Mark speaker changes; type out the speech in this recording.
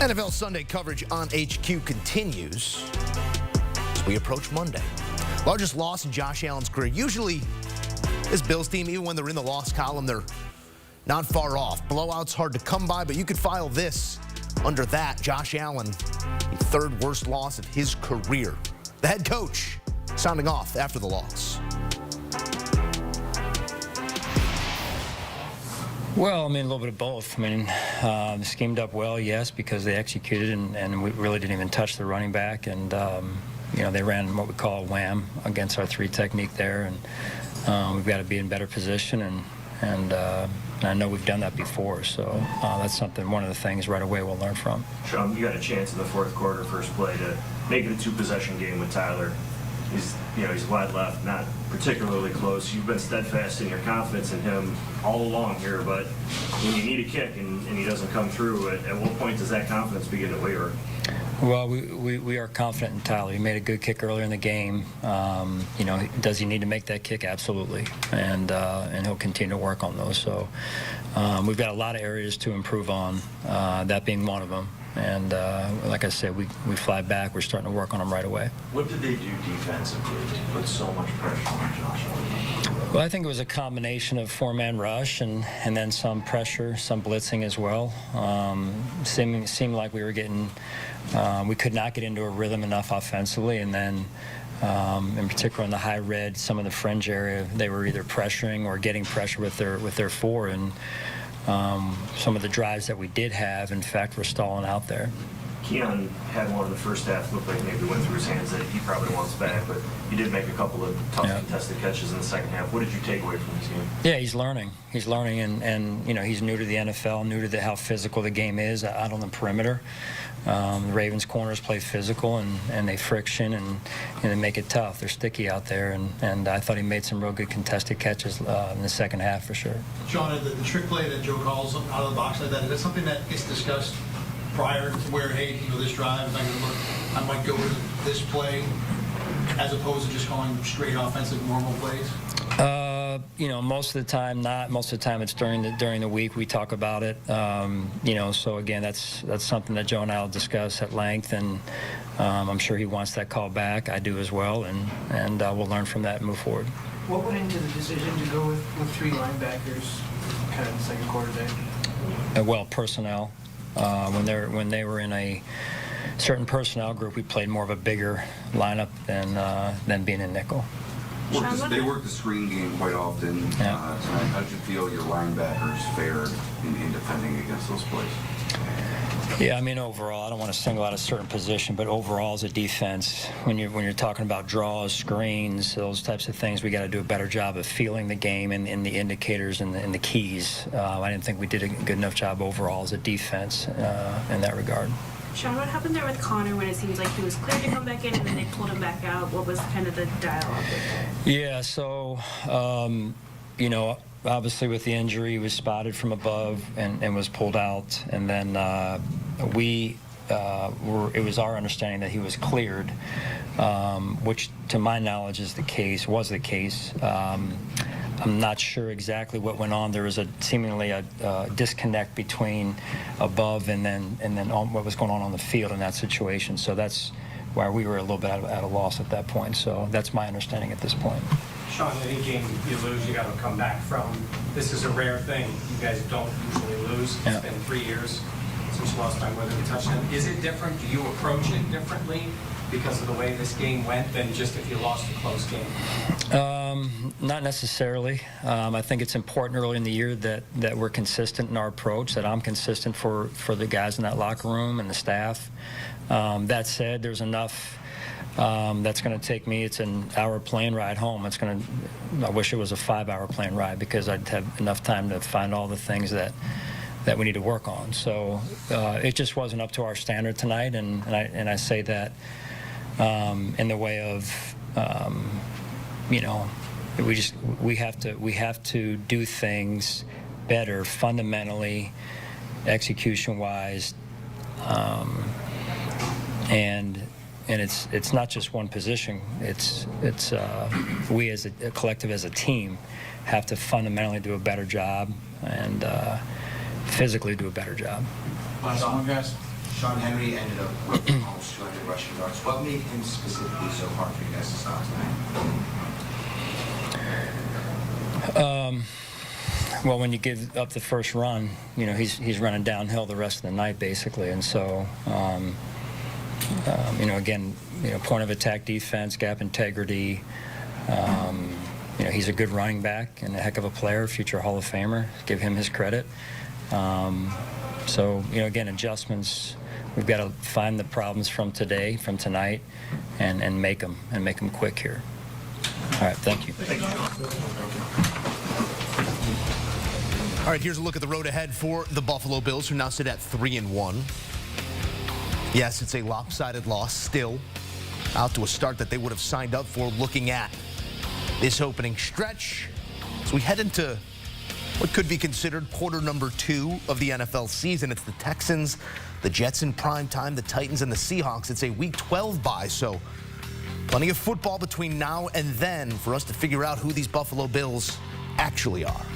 Speaker 1: NFL Sunday coverage on HQ continues as we approach Monday. Largest loss in Josh Allen's career. Usually, this Bills team, even when they're in the loss column, they're not far off. Blowout's hard to come by, but you could file this under that. Josh Allen, the third worst loss of his career. The head coach sounding off after the loss.
Speaker 2: Well, I mean, a little bit of both. I mean, schemed up well, yes, because they executed, and we really didn't even touch the running back. And, you know, they ran what we call a wham against our three technique there. And we've got to be in better position. And I know we've done that before. So that's something, one of the things right away we'll learn from.
Speaker 3: Sean, you got a chance in the fourth quarter, first play, to make it a two-possession game with Tyler. He's wide left, not particularly close. You've been steadfast in your confidence in him all along here, but when you need a kick and he doesn't come through, at what point does that confidence begin to waver?
Speaker 2: Well, we are confident in Tyler. He made a good kick earlier in the game. You know, does he need to make that kick? Absolutely, and he'll continue to work on those. So we've got a lot of areas to improve on, that being one of them. And like I said, we fly back. We're starting to work on them right away.
Speaker 3: What did they do defensively to put so much pressure on Josh Allen?
Speaker 2: Well, I think it was a combination of four-man rush and then some pressure, some blitzing as well. Seemed like we were getting, we could not get into a rhythm enough offensively, and then in particular in the high red, some of the fringe area, they were either pressuring or getting pressure with their four, and some of the drives that we did have, in fact, were stalling out there.
Speaker 3: Keon had one in the first half, looked like maybe went through his hands that he probably wants back, but he did make a couple of tough contested catches in the second half. What did you take away from this game?
Speaker 2: Yeah, he's learning. He's learning, and you know, he's new to the NFL, new to how physical the game is out on the perimeter. The Ravens corners play physical, and they friction, and they make it tough. They're sticky out there, and I thought he made some real good contested catches in the second half for sure.
Speaker 4: Sean, the trick play that Joe calls out of the box like that, is that something that gets discussed prior to where, hey, you know, this drive, I might go with this play, as opposed to just calling straight offensive normal plays?
Speaker 2: You know, most of the time not. Most of the time it's during the week we talk about it. You know, so again, that's something that Joe and I will discuss at length, and I'm sure he wants that call back. I do as well, and we'll learn from that and move forward.
Speaker 5: What went into the decision to go with three linebackers kind of in the second quarter there?
Speaker 2: Well, personnel. When they were in a certain personnel group, we played more of a bigger lineup than being in nickel.
Speaker 6: They work the screen game quite often tonight. How did you feel your linebackers fared in defending against those plays?
Speaker 2: Yeah, I mean, overall, I don't want to single out a certain position, but overall as a defense, when you're talking about draws, screens, those types of things, we got to do a better job of feeling the game and the indicators and the keys. I didn't think we did a good enough job overall as a defense in that regard.
Speaker 7: Sean, what happened there with Connor when it seems like he was cleared to come back in and then they pulled him back out? What was kind of the dialogue there?
Speaker 2: Yeah, so, you know, obviously with the injury, he was spotted from above and was pulled out. And then it was our understanding that he was cleared, which to my knowledge was the case. I'm not sure exactly what went on. There was seemingly a disconnect between above and then on what was going on the field in that situation. So that's why we were a little bit at a loss at that point. So that's my understanding at this point.
Speaker 8: Sean, any game you lose, you got to come back from. This is a rare thing. You guys don't usually lose. It's been 3 years since you lost by more than a touchdown. Is it different? Do you approach it differently because of the way this game went than just if you lost a close game?
Speaker 2: Not necessarily. I think it's important early in the year that we're consistent in our approach, that I'm consistent for the guys in that locker room and the staff. That said, there's enough that's going to take me. It's an hour plane ride home. I wish it was a 5-hour plane ride because I'd have enough time to find all the things that we need to work on. So it just wasn't up to our standard tonight, and I say that in the way of you know, we have to do things better fundamentally, execution-wise, and it's not just one position. It's we as a collective, as a team, have to fundamentally do a better job and physically do a better job.
Speaker 4: Last one, guys.
Speaker 9: Sean Henry ended up with almost 200 rushing yards. What made him specifically so hard for you guys to stop tonight?
Speaker 2: Well, when you give up the first run, he's running downhill the rest of the night, basically. And so, again, point of attack defense, gap integrity. He's a good running back and a heck of a player, future Hall of Famer. Give him his credit. So, again, adjustments. We've got to find the problems from tonight, and make them quick here. All right, thank you.
Speaker 1: All right, here's a look at the road ahead for the Buffalo Bills, who now sit at 3-1. Yes, it's a lopsided loss still, out to a start that they would have signed up for, looking at this opening stretch. So we head into what could be considered quarter number 2 of the NFL season. It's the Texans, the Jets in prime time, the Titans, and the Seahawks. It's a Week 12 bye, so plenty of football between now and then for us to figure out who these Buffalo Bills actually are.